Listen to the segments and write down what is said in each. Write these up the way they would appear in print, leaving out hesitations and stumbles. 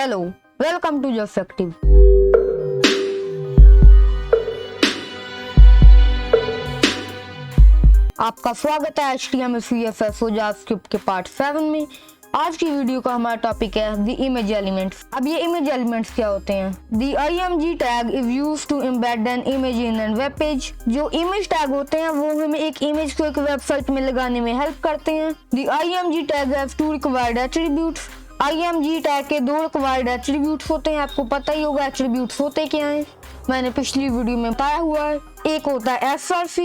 Hello, welcome to just active. आपका स्वागत है HTML CSS और जावास्क्रिप्ट के पार्ट 7 में। आज की वीडियो का हमारा टॉपिक है द इमेज एलिमेंट्स। अब ये इमेज एलिमेंट्स क्या होते हैं? The img tag is used to embed an image in an web page. जो इमेज टैग होते हैं वो हमें एक इमेज को एक वेबसाइट में लगाने में हेल्प करते हैं। The img tag have two required attributes. img tag के दो रिक्वायर्ड एट्रीब्यूट्स होते हैं। आपको पता ही होगा एट्रीब्यूट्स होते क्या हैं, मैंने पिछली वीडियो में बताया हुआ है। एक होता है src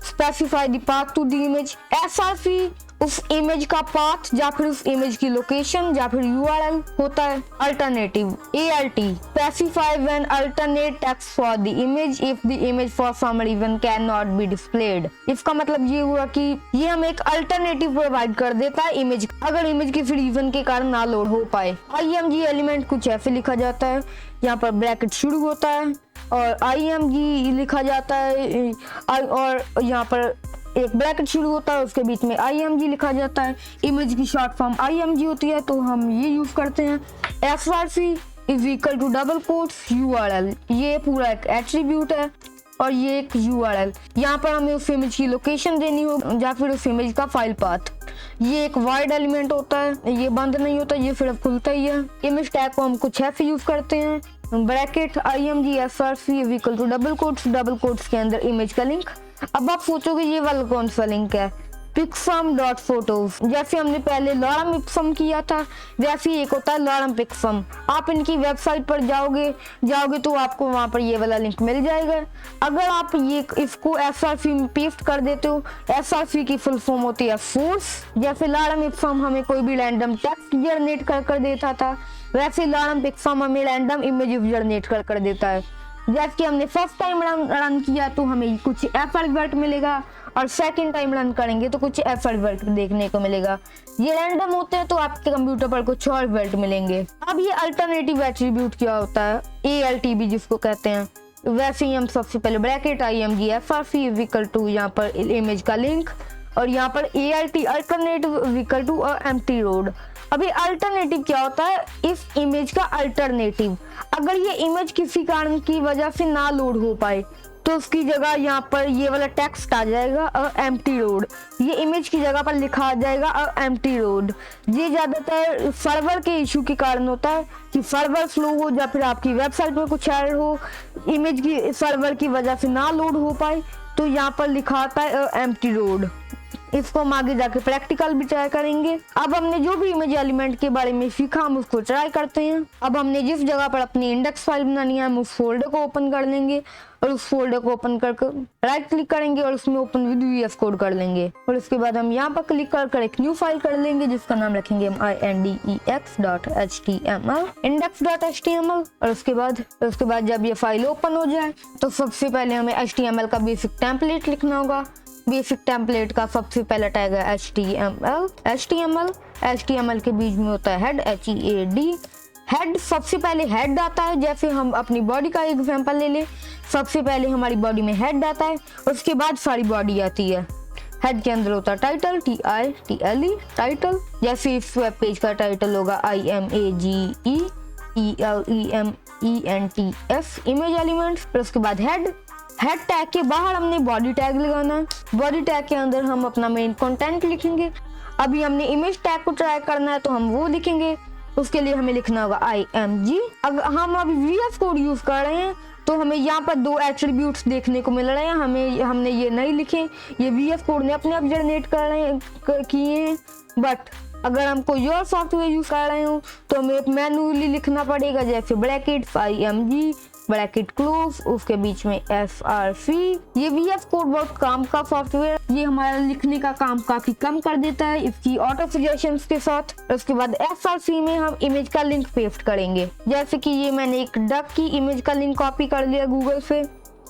specify the path to the image. src उस इमेज का पाथ या फिर उस इमेज की लोकेशन या फिर URL होता है। Alternative alt specify when alternate text for the image if the image for some reason can not be displayed. इसका मतलब ये हुआ कि ये हमें एक अल्टरनेटिव प्रोवाइड कर देता है इमेज, अगर इमेज किसी रीजन के कारण ना लोड हो पाए। img एलिमेंट कुछ ऐसे लिखा जाता है, यहाँ पर ब्रैकेट शुरू होता है और img लिखा जाता है और यहाँ पर एक ब्रैकेट शुरू होता है, उसके बीच में img लिखा जाता है। इमेज की शॉर्ट फॉर्म img होती है तो हम ये यूज करते हैं। src is equal to double quotes URL, ये पूरा एक एट्रीब्यूट है और ये एक URL। यहाँ पर हमें उस इमेज की लोकेशन देनी हो या फिर उस इमेज का फाइल पाथ। ये एक वाइड एलिमेंट होता है, ये बंद नहीं होता, ये सिर्फ खुलता ही है। इमेज टैग को हम कुछ ऐसे यूज करते हैं, bracket img src is equal to double quotes के अंदर इमेज का लिंक। अब आप सोचोगे ये वाला कौन सा लिंक है? pixum.photos। जैसे हमने पहले lorem ipsum किया था वैसे एक होता है lorem pixum। आप इनकी वेबसाइट पर जाओगे तो आपको वहां पर ये वाला लिंक मिल जाएगा। अगर आप ये इसको src में पेस्ट कर देते हो, src की फुल फॉर्म होती है फोर्स। जैसे lorem ipsum हमें कोई भी रैंडम टेक्स्ट जनरेट कर देता था, वैसे lorem pixum हमें रैंडम इमेज जनरेट कर देता है। जैसे कि हमने फर्स्ट टाइम रन किया तो हमें कुछ एफ रिजल्ट मिलेगा और सेकंड टाइम रन करेंगे तो कुछ एफ रिजल्ट देखने को मिलेगा। ये रैंडम होते हैं तो आपके कंप्यूटर पर कुछ और रिजल्ट मिलेंगे। अब ये अल्टरनेटिव एट्रीब्यूट क्या होता है? altb जिसको कहते हैं। वैसे ही हम सबसे पहले bracket img src is equal to यहाँ पर इमेज का लिंक और यहाँ पर alt alternative is equal to empty road. अभी अल्टरनेटिव क्या होता है? इस इमेज का अल्टरनेटिव, अगर ये इमेज किसी कारण की वजह से ना लोड हो पाए तो उसकी जगह यहाँ पर ये वाला टेक्स्ट आ जाएगा एम्प्टी रोड। ये इमेज की जगह पर लिखा आ जाएगा एम्प्टी रोड। ये ज्यादातर सर्वर के इशू के कारण होता है कि सर्वर स्लो हो या फिर आपकी वेबसाइट में कुछ एरर हो, इमेज की सर्वर की वजह से ना लोड हो पाए तो यहाँ पर लिखा आता है एम्प्टी रोड। इसको हम आगे जाके प्रैक्टिकल भी ट्राई करेंगे। अब हमने जो भी इमेज एलिमेंट के बारे में सीखा हम उसको ट्राई करते हैं। अब हमने जिस जगह पर अपनी इंडेक्स फाइल बनानी है हम उस फोल्डर को ओपन कर लेंगे और उस फोल्डर को ओपन करके राइट क्लिक करेंगे और उसमें ओपन विद VS कोड कर लेंगे और उसके बाद हम यहाँ पर क्लिक कर एक न्यू फाइल कर लेंगे जिसका नाम रखेंगे हम index.html और उसके बाद जब ये फाइल ओपन हो जाए तो सबसे पहले हमें HTML का बेसिक टेम्पलेट लिखना होगा। बेसिक टेम्पलेट का सबसे पहला टैग है HTML के बीच में होता है हेड HEAD। हेड सबसे पहले हेड आता है। जैसे हम अपनी बॉडी का एग्जांपल ले लें, सबसे पहले हमारी बॉडी में हेड आता है और उसके बाद सारी बॉडी आती है। हेड के अंदर होता है टाइटल TITLE टाइटल। जैसे इस वेब पेज का टाइटल होगा IMAGEELEMENTS इमेज एलिमेंट्स। फिर उसके बाद हेड टैग के बाहर हमने बॉडी टैग लगाना है। बॉडी टैग के अंदर हम अपना मेन कंटेंट लिखेंगे। अभी हमने इमेज टैग को ट्राई करना है तो हम वो लिखेंगे। उसके लिए हमें लिखना होगा img। अगर हम अभी VS कोड यूज कर रहे हैं तो हमें यहाँ पर दो एट्रीब्यूट्स देखने को मिल रहे हैं। हमने ये नहीं लिखे, ये VS कोड ने अपने आप जनरेट किए हैं। बट अगर हम कोई और सॉफ्टवेयर यूज कर रहे हो तो हमें मैन्युअली लिखना पड़ेगा। जैसे ब्रैकेट img ब्रैकेट क्लोज उसके बीच में src। ये VS कोड बहुत काम का सॉफ्टवेयर, ये हमारा लिखने का काम काफी कम कर देता है इसकी ऑटो सजेशंस के साथ। उसके बाद src में हम इमेज का लिंक पेस्ट करेंगे। जैसे कि ये मैंने एक डक की इमेज का लिंक कॉपी कर लिया गूगल से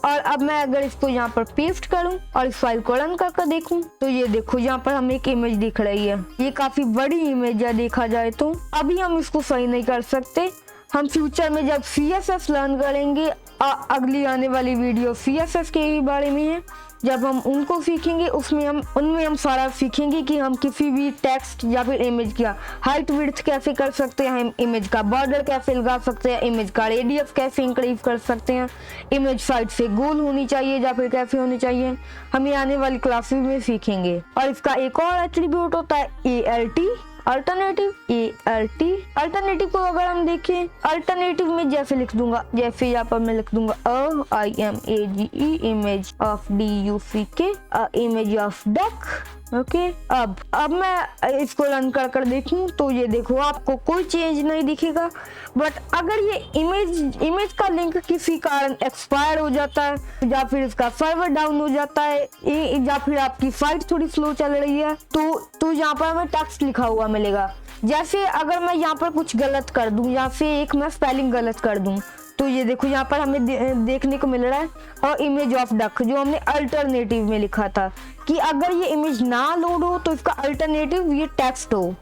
और अब मैं अगर इसको यहाँ पर पेस्ट करूँ और इस फाइल को रन करके देखूँ तो ये देखो यहाँ पर हमें एक इमेज दिख रही है। ये काफी बड़ी इमेज है देखा जाए तो। अभी हम इसको सही नहीं कर सकते, हम फ्यूचर में जब CSS लर्न करेंगे, अगली आने वाली वीडियो CSS के ही बारे में है जब हम उनको सीखेंगे उनमें हम सारा सीखेंगे कि हम किसी भी टेक्स्ट या फिर इमेज का हाइट विड्थ कैसे कर सकते हैं, हम इमेज का बॉर्डर कैसे लगा सकते हैं, इमेज का रेडियस कैसे इंक्रीज कर सकते हैं, इमेज साइड से गोल होनी चाहिए या फिर कैसे होनी चाहिए, हम ये आने वाली क्लासेस में सीखेंगे। और इसका एक और एट्रीब्यूट होता है ALT, अल्टरनेटिव। अल्टरनेटिव को अगर हम देखें, अल्टरनेटिव में जैसे लिख दूंगा, जैसे यहाँ पर मैं लिख दूंगा IMAGE, image of DUCK, image of duck. Okay, अब मैं इसको रन कर देखूं तो ये देखो आपको कोई चेंज नहीं दिखेगा। बट अगर ये इमेज का लिंक किसी कारण एक्सपायर हो जाता है या फिर इसका सर्वर डाउन हो जाता है या फिर आपकी साइट थोड़ी स्लो चल रही है तो यहाँ पर हमें टेक्स्ट लिखा हुआ मिलेगा। जैसे अगर मैं यहाँ पर कुछ गलत कर दूं या फिर एक मैं स्पेलिंग गलत कर दूं तो ये देखो यहाँ पर हमें देखने को मिल रहा है और इमेज ऑफ डक जो हमने अल्टरनेटिव में लिखा था कि अगर ये इमेज ना लोड हो तो इसका अल्टरनेटिव ये टेक्स्ट हो।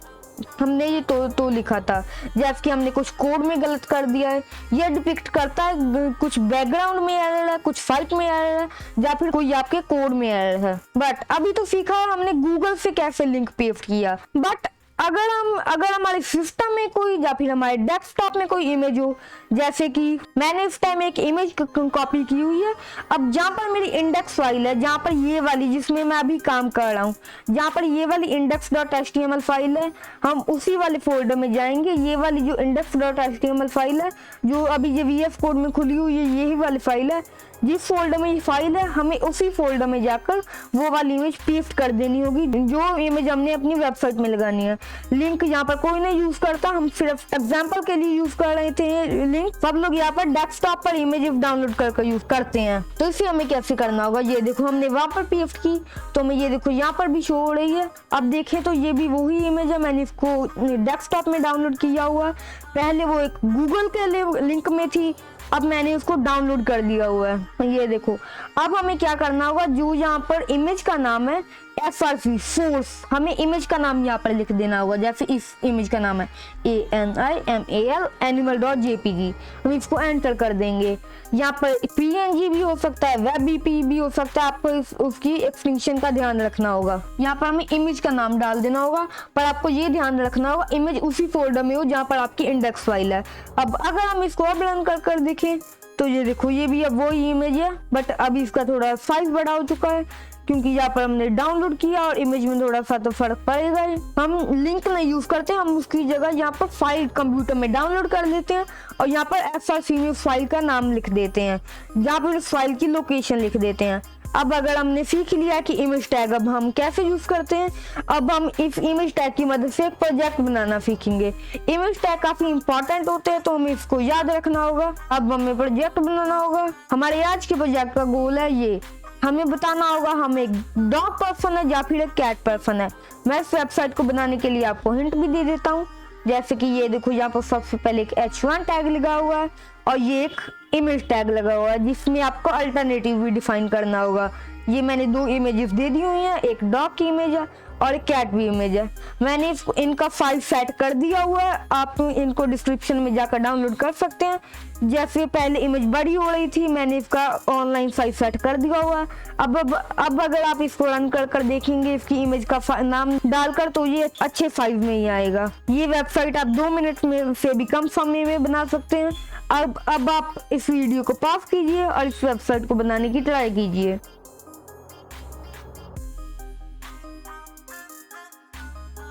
हमने ये तो लिखा था, जैसे कि हमने कुछ कोड में गलत कर दिया है। ये डिपिक्ट करता है कुछ बैकग्राउंड में एरर है, कुछ साइट में एरर है या फिर कोई आपके कोड में एरर है। बट अभी तो सीखा है हमने गूगल से कैसे लिंक पेस्ट किया। बट अगर हमारे सिस्टम में कोई या फिर हमारे डेस्कटॉप में कोई इमेज हो, जैसे कि मैंने इस टाइम एक इमेज कॉपी की हुई है। अब जहाँ पर मेरी इंडेक्स फाइल है, जहाँ पर ये वाली जिसमें मैं अभी काम कर रहा हूँ, जहाँ पर ये वाली index.html फाइल है, हम उसी वाले फोल्डर में जाएंगे। ये वाली जो index.html फाइल है जो अभी ये VS कोड में खुली हुई है, यही वाली फाइल है। जिस फोल्डर में ये फाइल है हमें उसी फोल्डर में जाकर वो वाली इमेज पेस्ट कर देनी होगी जो इमेज हमने अपनी वेबसाइट में लगानी है। लिंक यहाँ पर कोई नहीं यूज करता, हम सिर्फ एग्जांपल के लिए यूज कर रहे थे लिंक। सब लोग यहाँ पर डेस्कटॉप पर इमेज डाउनलोड करके यूज करते हैं। तो इसे हमें कैसे करना होगा, ये देखो हमने वहां पर पेस्ट की तो हमें ये देखो यहाँ पर भी शो हो रही है। अब देखें तो ये भी वही इमेज है, मैंने इसको डेस्कटॉप में डाउनलोड किया हुआ है। पहले वो एक गूगल के लिंक में थी, अब मैंने उसको डाउनलोड कर लिया हुआ है। ये देखो अब हमें क्या करना होगा, जो यहाँ पर इमेज का नाम है SRC सोर्स, हमें इमेज का नाम यहाँ पर लिख देना होगा। जैसे इस इमेज का नाम है ANIMAL animal.jpg, हम इसको एंटर कर देंगे। यहाँ पर PNG भी हो सकता है, WebP भी हो सकता है, आपको उसकी एक्सटेंशन का ध्यान रखना होगा। यहाँ पर हमें इमेज का नाम डाल देना होगा, पर आपको ये ध्यान रखना होगा इमेज उसी फोल्डर में हो जहाँ पर आपकी इंडेक्स फाइल है। अब अगर हम इसको अब रन कर देखें तो ये देखो ये भी अब वही इमेज है, बट अभी इसका थोड़ा साइज बड़ा हो चुका है क्योंकि यहाँ पर हमने डाउनलोड किया और इमेज में थोड़ा सा तो फर्क पड़ेगा। हम लिंक नहीं यूज करते, हम उसकी जगह यहाँ पर फाइल कंप्यूटर में डाउनलोड कर लेते हैं और यहाँ पर SRC में फाइल का नाम लिख देते हैं या फिर फाइल की लोकेशन लिख देते हैं। अब अगर हमने सीख लिया कि इमेज टैग अब हम कैसे यूज करते हैं, अब हम इस इमेज टैग की मदद से एक प्रोजेक्ट बनाना सीखेंगे। इमेज टैग काफी इंपॉर्टेंट होते हैं तो हमें इसको याद रखना होगा। अब हमें प्रोजेक्ट बनाना होगा। हमारे आज के प्रोजेक्ट का गोल है ये, हमें बताना होगा हम एक डॉग पर्सन है या फिर एक कैट पर्सन है। मैं इस वेबसाइट को बनाने के लिए आपको हिंट भी दे देता हूँ। जैसे कि ये देखो यहाँ पर सबसे पहले एक H1 टैग लगा हुआ है और ये एक इमेज टैग लगा हुआ है जिसमें आपको अल्टरनेटिव भी डिफाइन करना होगा। ये मैंने दो इमेजेस दे दी हुई हैं, एक डॉग की इमेज है और एक कैट भी इमेज है। मैंने इनका फाइल सेट कर दिया हुआ है, आप इनको डिस्क्रिप्शन में जाकर डाउनलोड कर सकते हैं। जैसे पहले इमेज बड़ी हो रही थी, मैंने इसका ऑनलाइन फाइल सेट कर दिया हुआ है। अब अगर आप इसको रन कर देखेंगे इसकी इमेज का नाम डालकर तो ये अच्छे साइज में ही आएगा। ये वेबसाइट आप 2 मिनट में से भी कम समय में बना सकते हैं। अब आप इस वीडियो को पॉज कीजिए और इस वेबसाइट को बनाने की ट्राई कीजिए।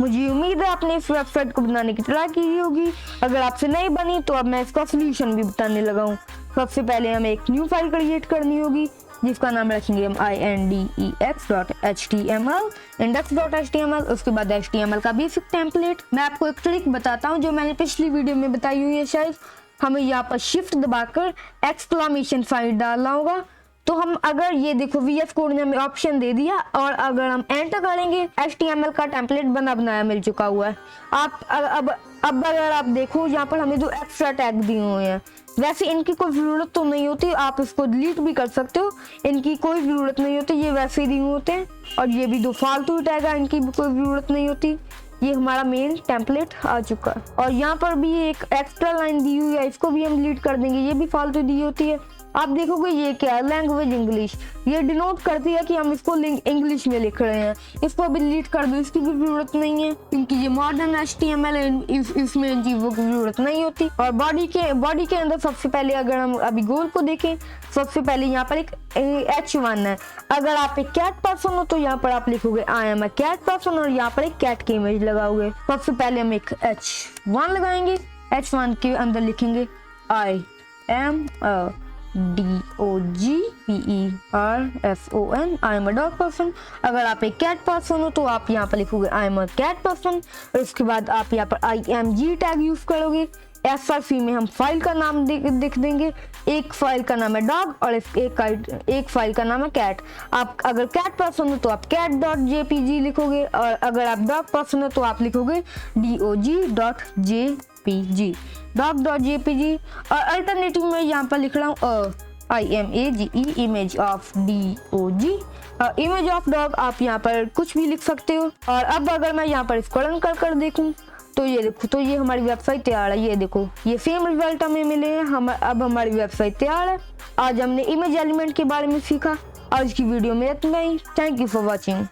मुझे उम्मीद है आपने इस वेबसाइट को बनाने की ट्राई की होगी। अगर आपसे नहीं बनी तो अब मैं इसका सोल्यूशन भी बताने लगा हूँ। सबसे पहले हमें एक न्यू फाइल क्रिएट करनी होगी जिसका नाम रखेंगे हम index.html, index.html। उसके बाद HTML का बेसिक टेम्पलेट। मैं आपको एक ट्रिक बताता हूँ जो मैंने पिछली वीडियो में बताई हुई है शायद। हमें यहाँ पर शिफ्ट दबाकर एक्सक्लेमेशन साइन डालना होगा। तो हम अगर ये देखो VS कोड ने हमें ऑप्शन दे दिया और अगर हम एंटर करेंगे HTML का टेम्पलेट बनाया मिल चुका हुआ है। आप अब अगर आप देखो यहाँ पर हमें जो एक्स्ट्रा टैग दिए हुए हैं, वैसे इनकी कोई ज़रूरत तो नहीं होती, आप इसको डिलीट भी कर सकते हो, इनकी कोई ज़रूरत नहीं होती, ये वैसे ही दिए होते हैं। और ये भी 2 फालतू टैग है, इनकी भी कोई ज़रूरत नहीं होती। ये हमारा मेन टेम्पलेट आ चुका है और यहाँ पर भी एक एक्स्ट्रा लाइन दी हुई है, इसको भी हम डिलीट कर देंगे, ये भी फालतू दी होती है। आप देखोगे ये क्या है, लैंग्वेज इंग्लिश। ये डिनोट करती है कि हम इसको इंग्लिश में लिख रहे हैं। इसको अभी डिलीट कर दो, इसकी भी जरूरत नहीं है क्योंकि ये मॉडर्न HTML है, इसमें इन चीजों की जरूरत नहीं होती। और बॉडी के अंदर सबसे पहले अगर हम अभी गोल को देखें, सबसे पहले यहाँ पर एक H1 है। अगर आप एक कैट पर्सन हो तो यहाँ पर आप लिखोगे I am a cat person और यहाँ पर एक कैट की इमेज लगाओगे। सबसे पहले हम एक H1 लगाएंगे, H1 के अंदर लिखेंगे आई am a DOGPERSON, I am a dog person. अगर आप एक कैट पर्सन हो तो आप यहाँ पर लिखोगे I am a cat person और उसके बाद आप यहाँ पर IMG टैग यूज करोगे। SRC में हम फाइल का नाम लिख देंगे। एक फाइल का नाम है डॉग और एक फाइल का नाम है कैट। आप अगर कैट पर्सन हो तो आप cat.jpg लिखोगे और अगर आप डॉग पर्सन हो तो आप लिखोगे dog.jpg dog.jpg। और अल्टरनेटिव में यहाँ पर लिख रहा हूँ IMAGE image of DOG image of dog. आप यहाँ पर कुछ भी लिख सकते हो। और अब अगर मैं यहाँ पर इसको रन कर देखूँ तो ये देखो, तो ये हमारी वेबसाइट तैयार है। ये देखो, ये सेम रिजल्ट हमें मिले हैं। अब हमारी वेबसाइट तैयार है। आज हमने इमेज एलिमेंट के बारे में सीखा। आज की वीडियो में इतना ही। Thank you for watching.